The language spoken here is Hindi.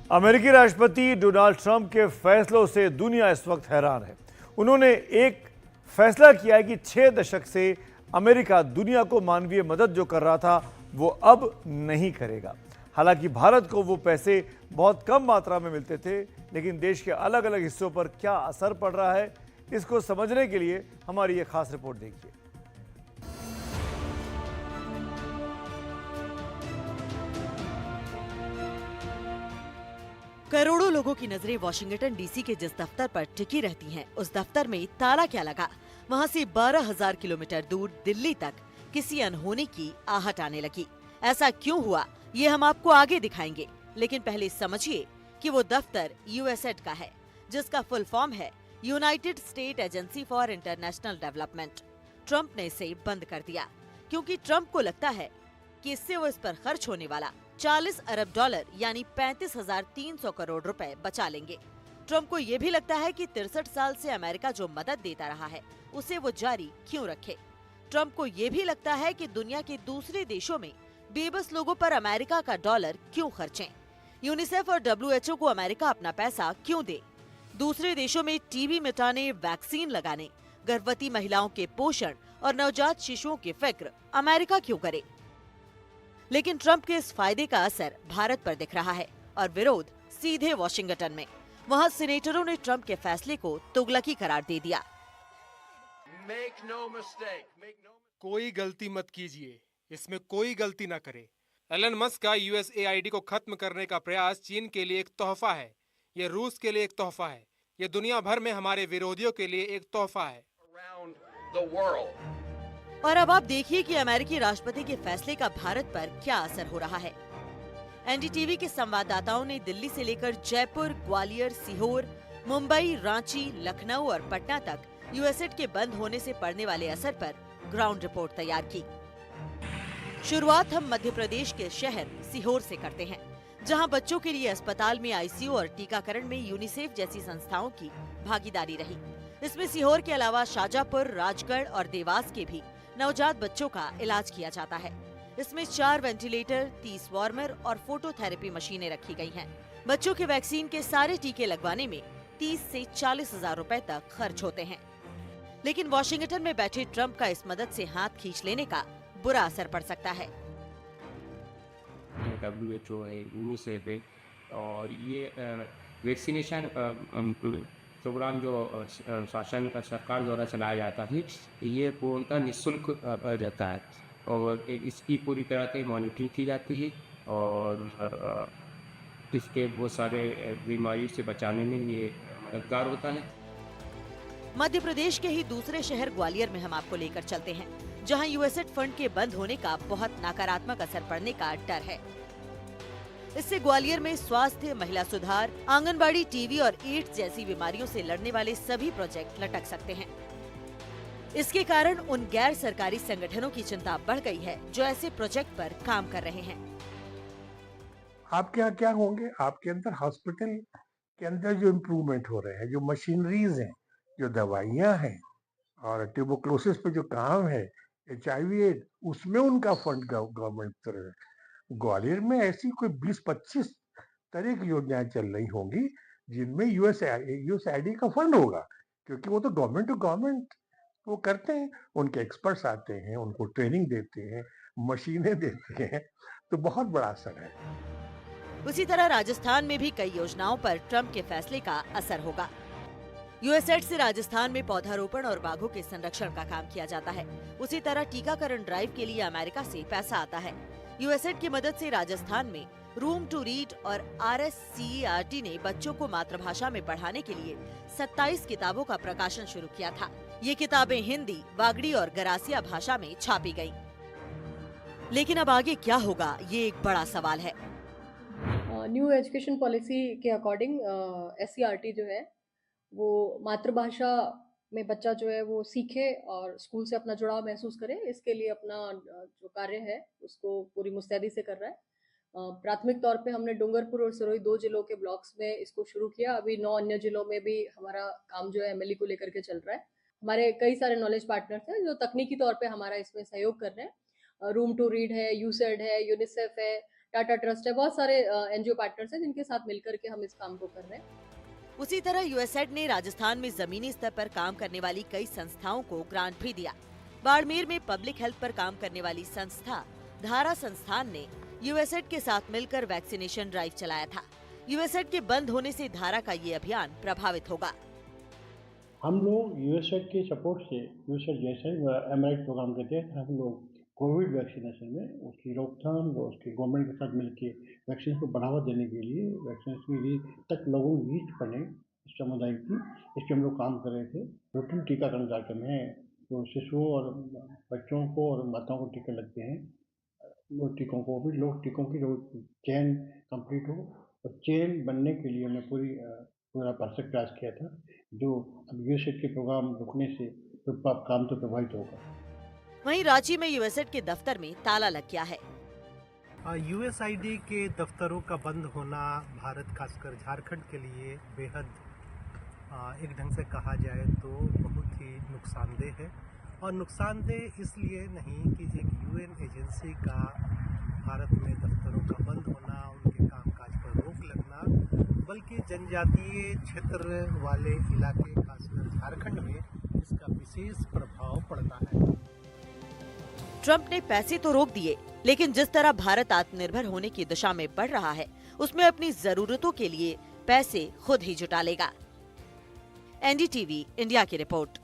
अमेरिकी राष्ट्रपति डोनाल्ड ट्रंप के फैसलों से दुनिया इस वक्त हैरान है। उन्होंने एक फैसला किया है कि 6 दशक से अमेरिका दुनिया को मानवीय मदद जो कर रहा था वो अब नहीं करेगा। हालांकि भारत को वो पैसे बहुत कम मात्रा में मिलते थे, लेकिन देश के अलग अलग हिस्सों पर क्या असर पड़ रहा है, इसको समझने के लिए हमारी ये खास रिपोर्ट देखिए। करोड़ों लोगों की नजरें वॉशिंगटन डीसी के जिस दफ्तर पर टिकी रहती हैं, उस दफ्तर में ताला क्या लगा। वहां से 12,000 किलोमीटर दूर दिल्ली तक किसी अनहोनी की आहट आने लगी। ऐसा क्यों हुआ, ये हम आपको आगे दिखाएंगे, लेकिन पहले समझिए कि वो दफ्तर यूएसएड का है, जिसका फुल फॉर्म है United state agency for international development. Trump ने इसे बंद कर दिया क्योंकि ट्रंप को लगता है कि इससे वो इस पर खर्च होने वाला 40 अरब डॉलर यानी 35,300 करोड़ रुपए बचा लेंगे। ट्रंप को ये भी लगता है कि 63 साल से अमेरिका जो मदद देता रहा है उसे वो जारी क्यों रखे। ट्रंप को ये भी लगता है कि दुनिया के दूसरे देशों में बेबस लोगों पर अमेरिका का डॉलर क्यों खर्चें। यूनिसेफ और WHO को अमेरिका अपना पैसा क्यों दे। दूसरे देशों में टीबी मिटाने, वैक्सीन लगाने, गर्भवती महिलाओं के पोषण और नवजात शिशुओं की फिक्र अमेरिका क्यों करे। लेकिन ट्रंप के इस फायदे का असर भारत पर दिख रहा है और विरोध सीधे वॉशिंगटन में। वहां सीनेटरों ने ट्रंप के फैसले को तुगलकी करार दे दिया। कोई गलती मत कीजिए, इसमें कोई गलती न करे। एलन मस्क का USAID को खत्म करने का प्रयास चीन के लिए एक तोहफा है, ये रूस के लिए एक तोहफा है, ये दुनिया भर में हमारे विरोधियों के लिए एक तोहफा है। और अब आप देखिए कि अमेरिकी राष्ट्रपति के फैसले का भारत पर क्या असर हो रहा है। एनडीटीवी के संवाददाताओं ने दिल्ली से लेकर जयपुर, ग्वालियर, सीहोर, मुंबई, रांची, लखनऊ और पटना तक यूएसएड के बंद होने से पड़ने वाले असर पर ग्राउंड रिपोर्ट तैयार की। शुरुआत हम मध्य प्रदेश के शहर सीहोर से करते हैं, जहां बच्चों के लिए अस्पताल में आईसीयू और टीकाकरण में यूनिसेफ जैसी संस्थाओं की भागीदारी रही। इसमें सीहोर के अलावा शाजापुर, राजगढ़ और देवास के भी नवजात बच्चों का इलाज किया जाता है। इसमें 4 वेंटिलेटर, 30 वार्मर और फोटोथेरेपी मशीनें रखी गई हैं। बच्चों के वैक्सीन के सारे टीके लगवाने में 30 से 40,000 रुपए तक खर्च होते हैं। लेकिन वॉशिंगटन में बैठे ट्रंप का इस मदद से हाथ खींच लेने का बुरा असर पड़ सकता है। WHO है, यूनिसेफ है और ये वैक्सीनेशन प्रोग्राम जो शासन का सरकार द्वारा चलाया जाता है, ये पूर्णतः निःशुल्क रहता है और इसकी पूरी तरह से मॉनिटरिंग की जाती है और इसके बहुत सारे बीमारी से बचाने में ये मददगार होता है। मध्य प्रदेश के ही दूसरे शहर ग्वालियर में हम आपको लेकर चलते हैं, जहां यूएसएड फंड के बंद होने का बहुत नकारात्मक असर पड़ने का डर है। इससे ग्वालियर में स्वास्थ्य, महिला सुधार, आंगनबाड़ी, टीबी और एड्स जैसी बीमारियों से लड़ने वाले सभी प्रोजेक्ट लटक सकते हैं। इसके कारण उन गैर सरकारी संगठनों की चिंता बढ़ गई है जो ऐसे प्रोजेक्ट पर काम कर रहे हैं। आपके यहाँ क्या होंगे? आपके अंदर हॉस्पिटल के अंदर जो इम्प्रूवमेंट हो रहे हैं, जो मशीनरीज हैं, जो दवाइयाँ हैं और ट्यूबरक्लोसिस पे जो काम है, HIV एड, उसमें उनका फंड गवर्नमेंट तरफ है। ग्वालियर में ऐसी कोई 20-25 तरह की योजनाएं चल रही होंगी जिनमें USAID का फंड होगा, क्योंकि वो तो गवर्नमेंट टू गवर्नमेंट वो करते हैं। उनके एक्सपर्ट्स आते हैं, उनको ट्रेनिंग देते हैं, मशीनें देते हैं, तो बहुत बड़ा असर है। उसी तरह राजस्थान में भी कई योजनाओं पर ट्रंप के फैसले का असर होगा। यूएसएड से राजस्थान में पौधारोपण और बाघों के संरक्षण का काम किया जाता है। उसी तरह टीकाकरण ड्राइव के लिए अमेरिका से पैसा आता है। यूएसएड की मदद से राजस्थान में रूम टू रीड और RSCERT ने बच्चों को मातृभाषा में पढ़ाने के लिए 27 किताबों का प्रकाशन शुरू किया था। ये किताबें हिंदी, बागड़ी और गरासिया भाषा में छापी गयी। लेकिन अब आगे क्या होगा, ये एक बड़ा सवाल है। न्यू एजुकेशन पॉलिसी के अकॉर्डिंग SCERT जो है वो मातृभाषा में बच्चा जो है वो सीखे और स्कूल से अपना जुड़ाव महसूस करे, इसके लिए अपना जो कार्य है उसको पूरी मुस्तैदी से कर रहा है। प्राथमिक तौर पे हमने डूंगरपुर और सिरोही 2 जिलों के ब्लॉक्स में इसको शुरू किया। अभी 9 अन्य जिलों में भी हमारा काम जो है MLE को लेकर के चल रहा है। हमारे कई सारे नॉलेज पार्टनर्स हैं जो तकनीकी तौर पे हमारा इसमें सहयोग कर रहे हैं। रूम टू रीड है, यूसेड है, यूनिसेफ है, टाटा ट्रस्ट है, बहुत सारे एनजीओ पार्टनर्स हैं जिनके साथ मिलकर के हम इस काम को कर रहे हैं। उसी तरह यूएसएड ने राजस्थान में जमीनी स्तर पर काम करने वाली कई संस्थाओं को ग्रांट भी दिया। बाड़मेर में पब्लिक हेल्थ पर काम करने वाली संस्था धारा संस्थान ने यूएसएड के साथ मिलकर वैक्सीनेशन ड्राइव चलाया था। यूएसएड के बंद होने से धारा का ये अभियान प्रभावित होगा। हम लोग यूएसएड के सपोर्ट से, यूएसएड जैसे एमराइट प्रोग्राम के तहत हम लोग कोविड वैक्सीनेशन में उसकी रोकथाम और उसके गवर्नमेंट के साथ मिलकर वैक्सीन को बढ़ावा देने के लिए वैक्सीनेशन की तक लोगों की रीच बने इस समुदाय की, इस पर हम लोग काम कर रहे थे। रूटीन टीकाकरण कार्यक्रम है जो शिशुओं और बच्चों को और माताओं को टीके लगते हैं। वो टीकों को भी लोग टीकों की जो चेन कंप्लीट हो और चेन बनने के लिए हमने पूरा परफेक्ट प्रयास किया था, जो अब यूएसएड के प्रोग्राम रुकने से तो काम तो प्रभावित होगा। वहीं रांची में यूएसएड के दफ्तर में ताला लग गया है। यूएसआईडी के दफ्तरों का बंद होना भारत, खासकर झारखंड के लिए बेहद एक ढंग से कहा जाए तो बहुत ही नुकसानदेह है। और नुकसानदेह इसलिए नहीं कि एक यूएन एजेंसी का भारत में दफ्तरों का बंद होना, उनके कामकाज पर रोक लगना, बल्कि जनजातीय क्षेत्र वाले इलाके खासकर झारखंड में इसका विशेष प्रभाव पड़ता है। ट्रंप ने पैसे तो रोक दिए, लेकिन जिस तरह भारत आत्मनिर्भर होने की दिशा में बढ़ रहा है, उसमें अपनी जरूरतों के लिए पैसे खुद ही जुटा लेगा। एनडीटीवी इंडिया की रिपोर्ट।